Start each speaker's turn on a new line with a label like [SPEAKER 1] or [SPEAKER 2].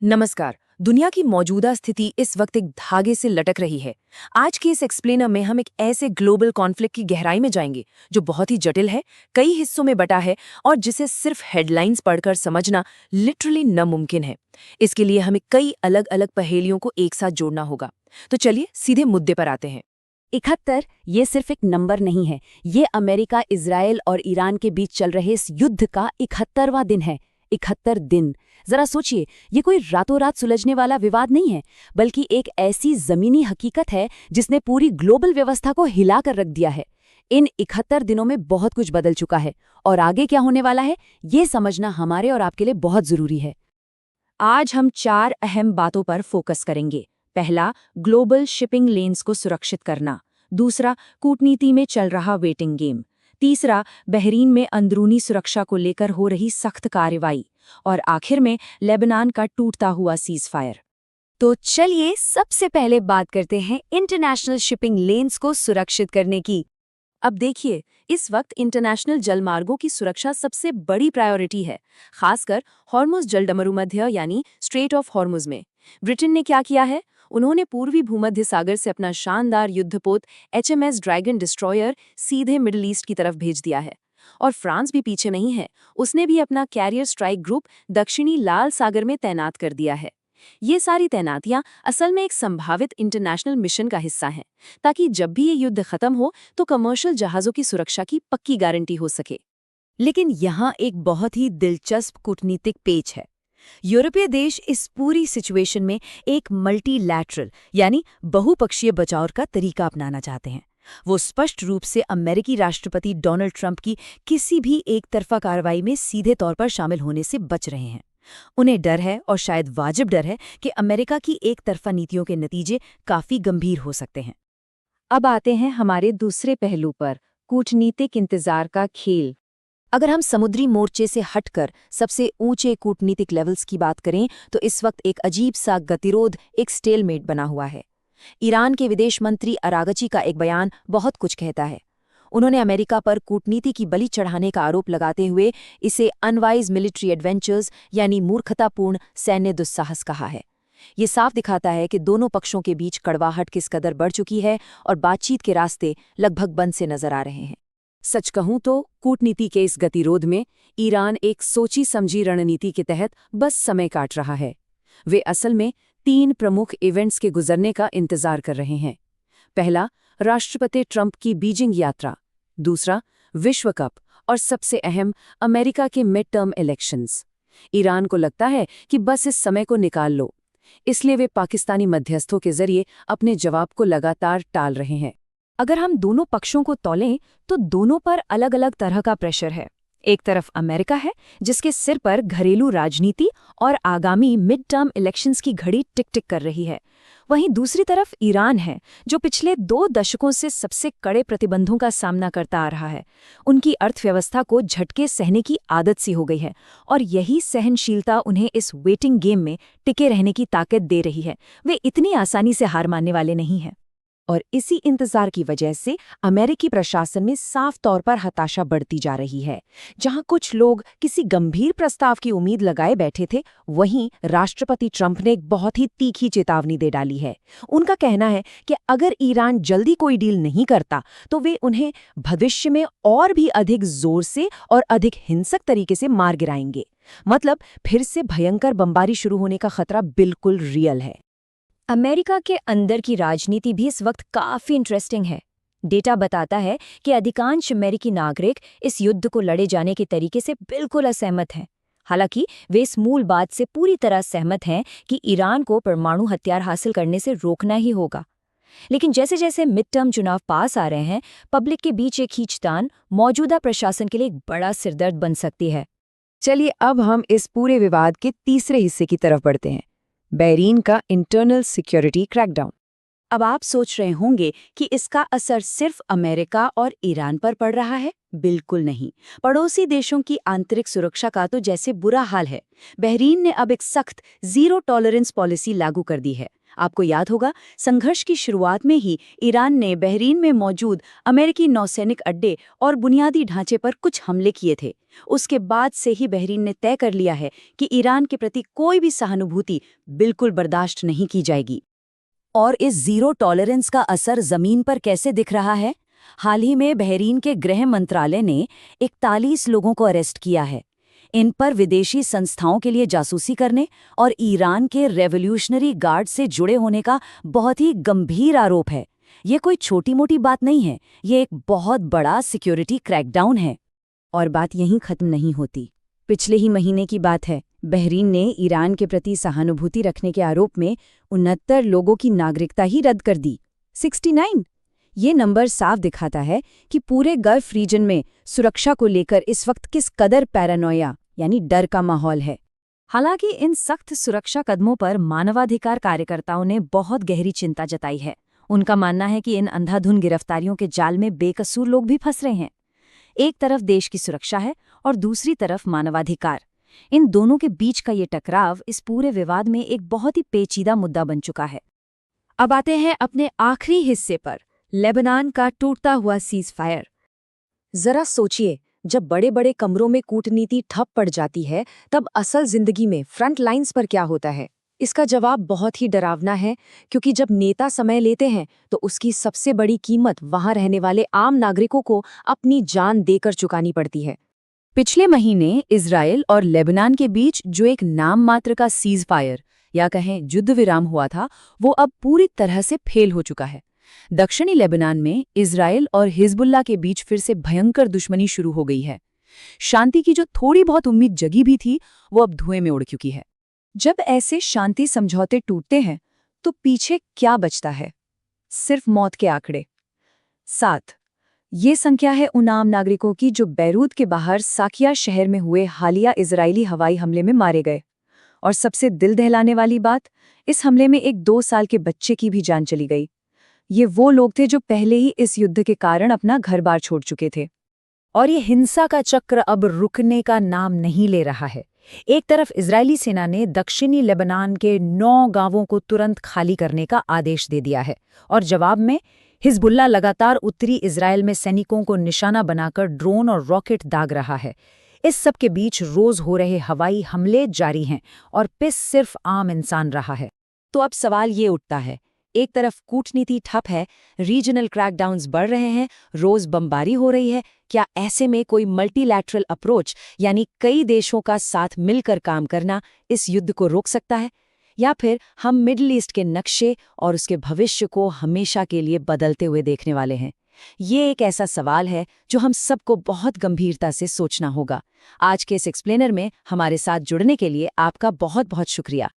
[SPEAKER 1] नमस्कार। दुनिया की मौजूदा स्थिति इस वक्त एक धागे से लटक रही है। आज के इस एक्सप्लेनर में हम एक ऐसे ग्लोबल कॉन्फ्लिक्ट की गहराई में जाएंगे जो बहुत ही जटिल है, कई हिस्सों में बटा है और जिसे सिर्फ हेडलाइंस पढ़कर समझना लिटरली नामुमकिन है। इसके लिए हमें कई अलग अलग पहेलियों को एक साथ जोड़ना होगा। तो चलिए सीधे मुद्दे पर आते हैं।
[SPEAKER 2] 71 ये सिर्फ एक नंबर नहीं है, ये अमेरिका, इजराइल और ईरान के बीच चल रहे इस युद्ध का 71वां दिन है। 71 दिन। जरा सोचिए, ये कोई रातों रात सुलझने वाला विवाद नहीं है, बल्कि एक ऐसी जमीनी हकीकत है जिसने पूरी ग्लोबल व्यवस्था को हिलाकर रख दिया है। इन 71 दिनों में बहुत कुछ बदल चुका है और आगे क्या होने वाला है, ये समझना हमारे और आपके लिए बहुत जरूरी है। आज हम 4 अहम बातों पर फोकस करेंगे। पहला, ग्लोबल शिपिंग लेन्स को सुरक्षित करना। दूसरा, कूटनीति में चल रहा वेटिंग गेम। तीसरा, बहरीन में अंदरूनी सुरक्षा को लेकर हो रही सख्त कार्रवाई। और आखिर में लेबनान का टूटता हुआ सीज फायर। तो चलिए सबसे पहले बात करते हैं इंटरनेशनल शिपिंग लेन्स को सुरक्षित करने की। अब देखिए, इस वक्त इंटरनेशनल जलमार्गों की सुरक्षा सबसे बड़ी प्रायोरिटी है, खासकर हॉर्मुज जलडमरूमध्य यानी स्ट्रेट ऑफ हॉर्मुज में। ब्रिटेन ने क्या किया है? उन्होंने पूर्वी भूमध्य सागर से अपना शानदार युद्धपोत HMS ड्रैगन डिस्ट्रॉयर सीधे मिडिल ईस्ट की तरफ भेज दिया है। और फ्रांस भी पीछे नहीं है, उसने भी अपना कैरियर स्ट्राइक ग्रुप दक्षिणी लाल सागर में तैनात कर दिया है। ये सारी तैनातियां असल में एक संभावित इंटरनेशनल मिशन का हिस्सा हैं, ताकि जब भी ये युद्ध खत्म हो तो कमर्शियल जहाज़ों की सुरक्षा की पक्की गारंटी हो सके। लेकिन यहाँ एक बहुत ही दिलचस्प कूटनीतिक पेच है। यूरोपीय देश इस पूरी सिचुएशन में एक मल्टीलैटरल यानी बहुपक्षीय बचाव का तरीका अपनाना चाहते हैं। वो स्पष्ट रूप से अमेरिकी राष्ट्रपति डोनाल्ड ट्रंप की किसी भी एक तरफा कार्रवाई में सीधे तौर पर शामिल होने से बच रहे हैं। उन्हें डर है, और शायद वाजिब डर है, कि अमेरिका की एक तरफा नीतियों के नतीजे काफी गंभीर हो सकते हैं। अब आते हैं हमारे दूसरे पहलू पर, कूटनीतिक इंतजार का खेल। अगर हम समुद्री मोर्चे से हटकर सबसे ऊंचे कूटनीतिक लेवल्स की बात करें तो इस वक्त एक अजीब सा गतिरोध, एक स्टेलमेट बना हुआ है। ईरान के विदेश मंत्री अरागची का एक बयान बहुत कुछ कहता है। उन्होंने अमेरिका पर कूटनीति की बलि चढ़ाने का आरोप लगाते हुए इसे अनवाइज मिलिट्री एडवेंचर्स यानी मूर्खतापूर्ण सैन्य दुस्साहस कहा है। ये साफ दिखाता है कि दोनों पक्षों के बीच कड़वाहट किस कदर बढ़ चुकी है और बातचीत के रास्ते लगभग बंद से नजर आ रहे हैं। सच कहूं तो कूटनीति के इस गतिरोध में ईरान एक सोची समझी रणनीति के तहत बस समय काट रहा है। वे असल में 3 प्रमुख इवेंट्स के गुजरने का इंतजार कर रहे हैं। पहला, राष्ट्रपति ट्रंप की बीजिंग यात्रा। दूसरा, विश्व कप। और सबसे अहम, अमेरिका के मिड टर्म इलेक्शंस। ईरान को लगता है कि बस इस समय को निकाल लो, इसलिए वे पाकिस्तानी मध्यस्थों के जरिए अपने जवाब को लगातार टाल रहे हैं। अगर हम दोनों पक्षों को तौलें तो दोनों पर अलग अलग तरह का प्रेशर है। एक तरफ अमेरिका है, जिसके सिर पर घरेलू राजनीति और आगामी मिड टर्म इलेक्शंस की घड़ी टिक टिक कर रही है। वहीं दूसरी तरफ ईरान है, जो पिछले 2 दशकों से सबसे कड़े प्रतिबंधों का सामना करता आ रहा है। उनकी अर्थव्यवस्था को झटके सहने की आदत सी हो गई है, और यही सहनशीलता उन्हें इस वेटिंग गेम में टिके रहने की ताकत दे रही है। वे इतनी आसानी से हार मानने वाले नहीं हैं। और इसी इंतजार की वजह से अमेरिकी प्रशासन में साफ तौर पर हताशा बढ़ती जा रही है। जहां कुछ लोग किसी गंभीर प्रस्ताव की उम्मीद लगाए बैठे थे, वहीं राष्ट्रपति ट्रंप ने एक बहुत ही तीखी चेतावनी दे डाली है। उनका कहना है कि अगर ईरान जल्दी कोई डील नहीं करता तो वे उन्हें भविष्य में और भी अधिक जोर से और अधिक हिंसक तरीके से मार गिराएंगे। मतलब फिर से भयंकर बमबारी शुरू होने का खतरा बिल्कुल रियल है। अमेरिका के अंदर की राजनीति भी इस वक्त काफी इंटरेस्टिंग है। डेटा बताता है कि अधिकांश अमेरिकी नागरिक इस युद्ध को लड़े जाने के तरीके से बिल्कुल असहमत हैं। हालांकि वे इस मूल बात से पूरी तरह सहमत हैं कि ईरान को परमाणु हथियार हासिल करने से रोकना ही होगा। लेकिन जैसे जैसे मिड टर्म चुनाव पास आ रहे हैं, पब्लिक के बीच एक खींचतान मौजूदा प्रशासन के लिए एक बड़ा सिरदर्द बन सकती है।
[SPEAKER 1] चलिए अब हम इस पूरे विवाद के तीसरे हिस्से की तरफ बढ़ते हैं, बहरीन का इंटरनल सिक्योरिटी क्रैकडाउन।
[SPEAKER 2] अब आप सोच रहे होंगे कि इसका असर सिर्फ अमेरिका और ईरान पर पड़ रहा है। बिल्कुल नहीं। पड़ोसी देशों की आंतरिक सुरक्षा का तो जैसे बुरा हाल है। बहरीन ने अब एक सख्त जीरो टॉलरेंस पॉलिसी लागू कर दी है। आपको याद होगा, संघर्ष की शुरुआत में ही ईरान ने बहरीन में मौजूद अमेरिकी नौसैनिक अड्डे और बुनियादी ढांचे पर कुछ हमले किए थे। उसके बाद से ही बहरीन ने तय कर लिया है कि ईरान के प्रति कोई भी सहानुभूति बिल्कुल बर्दाश्त नहीं की जाएगी। और इस जीरो टॉलरेंस का असर जमीन पर कैसे दिख रहा है? हाल ही में बहरीन के गृह मंत्रालय ने 41 लोगों को अरेस्ट किया है। इन पर विदेशी संस्थाओं के लिए जासूसी करने और ईरान के रेवोल्यूशनरी गार्ड से जुड़े होने का बहुत ही गंभीर आरोप है। ये कोई छोटी मोटी बात नहीं है, ये एक बहुत बड़ा सिक्योरिटी क्रैकडाउन है। और बात यहीं खत्म नहीं होती। पिछले ही महीने की बात है, बहरीन ने ईरान के प्रति सहानुभूति रखने के आरोप में 69 लोगों की नागरिकता ही रद्द कर दी। 69! ये नंबर साफ दिखाता है कि पूरे गल्फ रीजन में सुरक्षा को लेकर इस वक्त किस कदर पैरानोया यानी डर का माहौल है। हालांकि इन सख्त सुरक्षा कदमों पर मानवाधिकार कार्यकर्ताओं ने बहुत गहरी चिंता जताई है। उनका मानना है कि इन अंधाधुंध गिरफ्तारियों के जाल में बेकसूर लोग भी फंस रहे हैं। एक तरफ देश की सुरक्षा है और दूसरी तरफ मानवाधिकार। इन दोनों के बीच का ये टकराव इस पूरे विवाद में एक बहुत ही पेचीदा मुद्दा बन चुका है। अब आते हैं अपने आखिरी हिस्से पर, लेबनान का टूटता हुआ सीज फायर।
[SPEAKER 1] जरा सोचिए, जब बड़े बड़े कमरों में कूटनीति ठप पड़ जाती है, तब असल जिंदगी में फ्रंट लाइंस पर क्या होता है? इसका जवाब बहुत ही डरावना है, क्योंकि जब नेता समय लेते हैं तो उसकी सबसे बड़ी कीमत वहां रहने वाले आम नागरिकों को अपनी जान देकर चुकानी पड़ती है।
[SPEAKER 2] पिछले महीने इजराइल और लेबनान के बीच जो एक नाम मात्र का सीज फायर या कहें युद्ध विराम हुआ था, वो अब पूरी तरह से फेल हो चुका है। दक्षिणी लेबनान में इजराइल और हिजबुल्लाह के बीच फिर से भयंकर दुश्मनी शुरू हो गई है। शांति की जो थोड़ी बहुत उम्मीद जगी भी थी, वो अब धुएं में उड़ चुकी है।
[SPEAKER 1] जब ऐसे शांति समझौते टूटते हैं तो पीछे क्या बचता है? सिर्फ मौत के आंकड़े। 7 ये संख्या है उन आम नागरिकों की जो बैरूत के बाहर साकिया शहर में हुए हालिया इजरायली हवाई हमले में मारे गए। और सबसे दिल दहलाने वाली बात, इस हमले में एक 2 साल के बच्चे की भी जान चली गई। ये वो लोग थे जो पहले ही इस युद्ध के कारण अपना घर-बार छोड़ चुके थे।
[SPEAKER 2] और ये हिंसा का चक्र अब रुकने का नाम नहीं ले रहा है। एक तरफ इजरायली सेना ने दक्षिणी लेबनान के 9 गांवों को तुरंत खाली करने का आदेश दे दिया है, और जवाब में हिजबुल्लाह लगातार उत्तरी इजरायल में सैनिकों को निशाना बनाकर ड्रोन और रॉकेट दाग रहा है। इस सब के बीच रोज हो रहे हवाई हमले जारी हैं और पिस सिर्फ आम इंसान रहा है।
[SPEAKER 1] तो अब सवाल ये उठता है, एक तरफ कूटनीति ठप है, रीजनल क्रैकडाउन्स बढ़ रहे हैं, रोज बमबारी हो रही है, क्या ऐसे में कोई मल्टीलैटरल अप्रोच यानी कई देशों का साथ मिलकर काम करना इस युद्ध को रोक सकता है? या फिर हम मिडिल ईस्ट के नक्शे और उसके भविष्य को हमेशा के लिए बदलते हुए देखने वाले हैं? ये एक ऐसा सवाल है जो हम सबको बहुत गंभीरता से सोचना होगा। आज के इस एक्सप्लेनर में हमारे साथ जुड़ने के लिए आपका बहुत बहुत शुक्रिया।